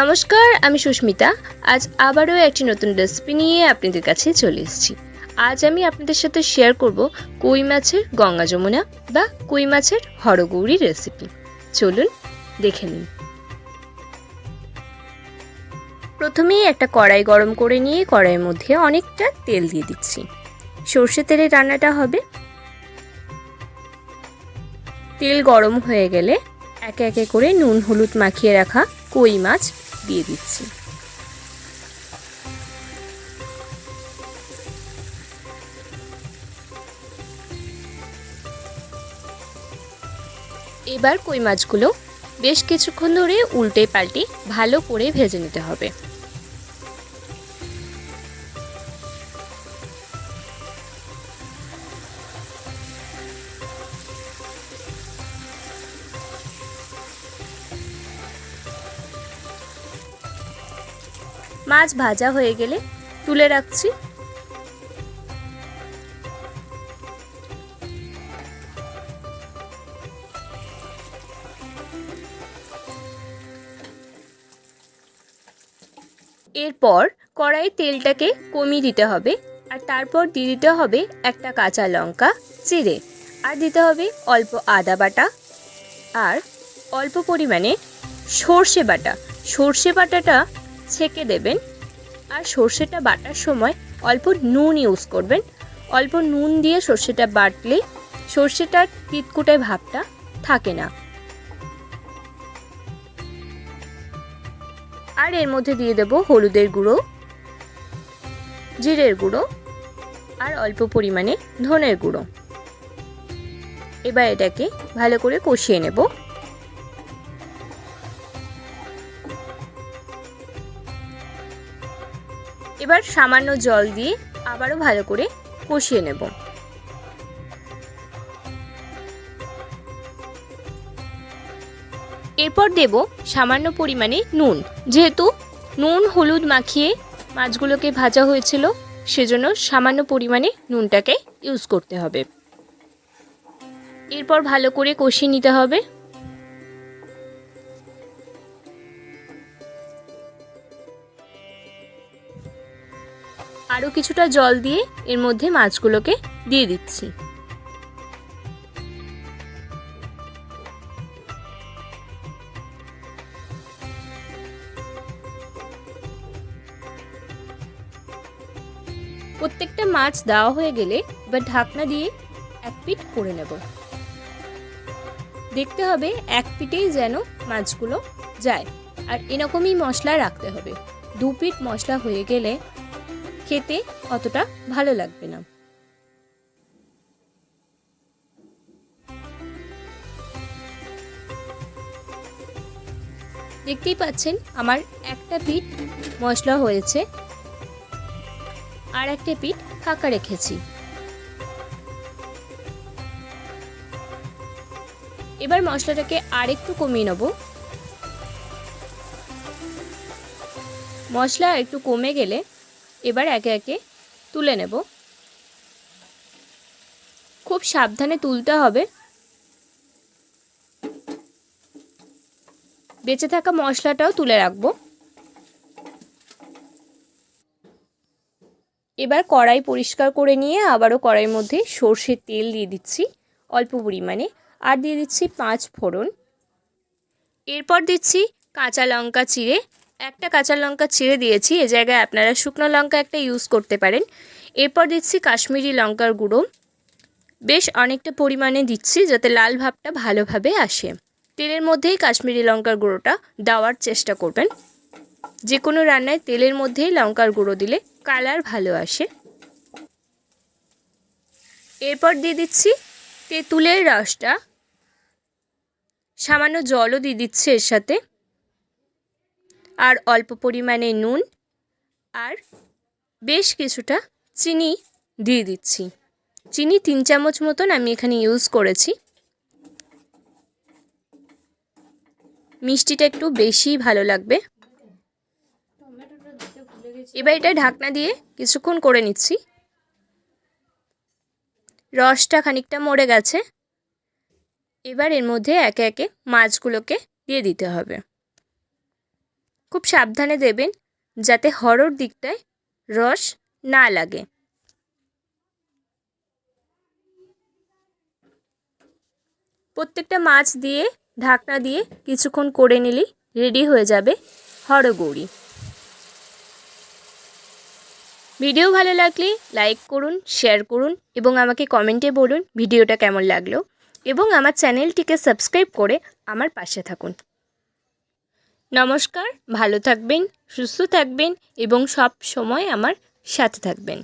নমস্কার, আমি সুস্মিতা। আজ আবারও একটি নতুন রেসিপি নিয়ে আপনাদের কাছে চলে এসেছি। আজ আমি আপনাদের সাথে শেয়ার করব কই মাছের গঙ্গা যমুনা বা কই মাছের হরগৌরী রেসিপি। চলুন দেখে নিন। প্রথমেই একটা কড়াই গরম করে নিয়ে কড়াইয়ের মধ্যে অনেকটা তেল দিয়ে দিচ্ছি। সর্ষে তেলে রান্নাটা হবে। তেল গরম হয়ে গেলে একে একে করে নুন হলুদ মাখিয়ে রাখা কই মাছ দিয়ে দিচ্ছি। এবার কই মাছগুলো বেশ কিছুক্ষণ ধরে উল্টে পাল্টে ভালো করে ভেজে নিতে হবে। মাছ ভাজা হয়ে গেলে তুলে রাখছি। এরপর কড়াইয়ে তেলটাকে কমিয়ে দিতে হবে, আর তারপর দিয়ে দিতে হবে একটা কাঁচা লঙ্কা চিড়ে, আর দিতে হবে অল্প আদা বাটা আর অল্প পরিমাণে সর্ষে বাটা। সর্ষে বাটাটা ছেঁকে দেবেন, আর সর্ষেটা বাটার সময় অল্প নুন ইউজ করবেন। অল্প নুন দিয়ে সর্ষেটা বাটলে সর্ষেটার তিতকুটে ভাবটা থাকে না। আর এর মধ্যে দিয়ে দেব হলুদের গুঁড়ো, জিরের গুঁড়ো আর অল্প পরিমাণে ধনের গুঁড়ো। এবার এটাকে ভালো করে কষিয়ে নেব। এবার সামান্য জল দিয়ে আবারও ভালো করে কষিয়ে নেব। এরপর দেব সামান্য পরিমাণে নুন। যেহেতু নুন হলুদ মাখিয়ে মাছগুলোকে ভাজা হয়েছিল, সেজন্য সামান্য পরিমাণে নুনটাকে ইউজ করতে হবে। এরপর ভালো করে কষিয়ে নিতে হবে। আরও কিছুটা জল দিয়ে এর মধ্যে মাছগুলোকে দিয়ে দিচ্ছি। প্রত্যেকটা মাছ দেওয়া হয়ে গেলে এবার ঢাকনা দিয়ে এক পিঠ করে নেব। দেখতে হবে এক পিঠেই যেন মাছগুলো যায়, আর এরকমই মশলা রাখতে হবে। দু পিঠ মশলা হয়ে গেলে খেতে অতটা ভালো লাগবে না। দেখতেই পাচ্ছেন আমার একটা পিঠ মশলা হয়েছে, আর একটা পিঠ ফাঁকা রেখেছি। এবার মশলাটাকে আরেকটু কমিয়ে নেব। মশলা একটু কমে গেলে এবার একে একে তুলে নেব। খুব সাবধানে তুলতে হবে। বেঁচে থাকা মশলাটাও তুলে রাখবো। এবার কড়াই পরিষ্কার করে নিয়ে আবারও কড়াইয়ের মধ্যে সর্ষের তেল দিয়ে দিচ্ছি অল্প পরিমাণে, আর দিয়ে দিচ্ছি 5 ফোড়ন। এরপর দিচ্ছি কাঁচা লঙ্কা চিড়ে। একটা কাঁচা লঙ্কা চিড়ে দিয়েছি, এ জায়গায় আপনারা শুকনো লঙ্কা একটা ইউজ করতে পারেন। এরপর দিচ্ছি কাশ্মীরি লঙ্কার গুঁড়ো, বেশ অনেকটা পরিমাণে দিচ্ছি যাতে লাল ভাবটা ভালোভাবে আসে। তেলের মধ্যেই কাশ্মীরি লঙ্কার গুঁড়োটা দেওয়ার চেষ্টা করবেন। যে কোনো রান্নায় তেলের মধ্যেই লঙ্কার গুঁড়ো দিলে কালার ভালো আসে। এরপর দিয়ে দিচ্ছি তেঁতুলের রসটা, সামান্য জলও দিয়ে দিচ্ছি এর সাথে, আর অল্প পরিমাণে নুন আর বেশ কিছুটা চিনি দিয়ে দিচ্ছি। চিনি 3 চামচ মতন আমি এখানে ইউজ করেছি। মিষ্টিটা একটু বেশি ভালো লাগবে। এবার এটা ঢাকনা দিয়ে কিছুক্ষণ করে নিচ্ছি। রসটা খানিকটা মরে গেছে। এবার এর মধ্যে একে একে মাছগুলোকে দিয়ে দিতে হবে। খুব সাবধানে দেবেন যাতে হড়র দিকটায় রস না লাগে। প্রত্যেকটা মাছ দিয়ে ঢাকনা দিয়ে কিছুক্ষণ করে নিলেই রেডি হয়ে যাবে হরগৌরি। ভিডিও ভালো লাগলে লাইক করুন, শেয়ার করুন এবং আমাকে কমেন্টে বলুন ভিডিওটা কেমন লাগলো এবং আমার চ্যানেলটিকে সাবস্ক্রাইব করে আমার পাশে থাকুন। নমস্কার, ভালো থাকবেন, সুস্থ থাকবেন এবং সব সময় আমার সাথে থাকবেন।